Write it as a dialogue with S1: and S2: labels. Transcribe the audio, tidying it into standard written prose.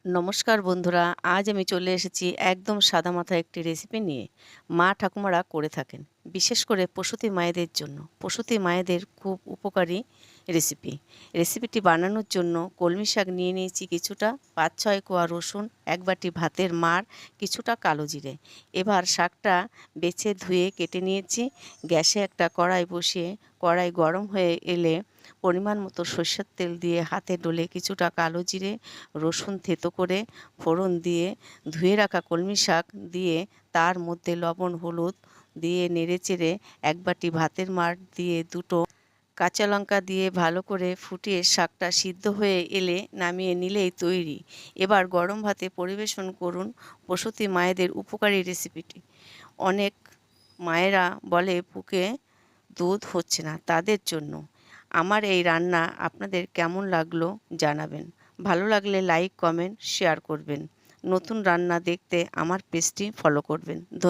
S1: নমস্কার বন্ধুরা, আজ আমি চলে এসেছি একদম সাদামাটা একটি রেসিপি নিয়ে। মা ঠাকুমারা করে থাকেন, বিশেষ করে প্রসূতি মায়েদের জন্য। প্রসূতি মায়েদের খুব উপকারী রেসিপিটি বানানোর জন্য কলমি শাক নিয়ে নিয়েছি কিছুটা, ৫-৬ কোয়া রসুন, ১ বাটি ভাতের মাড়, কিছুটা কালো জিরে। এবার শাকটা বেছে ধুয়ে কেটে নিয়েছি। গ্যাসে একটা কড়াই বসিয়ে কড়াই গরম হয়ে এলে পরিমাণ মতো সরষের তেল দিয়ে হাতে ডলে কিছুটা কালো জিরে, রসুন থেতো করে ফোড়ন দিয়ে ধুয়ে রাখা কলমি শাক দিয়ে তার মধ্যে লবণ হলুদ দিয়ে নেড়েচেড়ে ১ বাটি ভাতের মাড় দিয়ে দুটো কাঁচা লঙ্কা দিয়ে ভালো করে ফুটিয়ে শাকটা সিদ্ধ হয়ে এলে নামিয়ে নিলেই তৈরি। এবার গরম ভাতে পরিবেশন করুন প্রসূতি মায়েদের উপকারী রেসিপিটি। অনেক মায়েরা বলে বুকে দুধ হচ্ছে না, তাদের জন্য। আমার এই রান্না আপনাদের কেমন লাগলো জানাবেন। ভালো লাগলে লাইক, কমেন্ট, শেয়ার করবেন। নতুন রান্না দেখতে আমার পেজটি ফলো করবেন।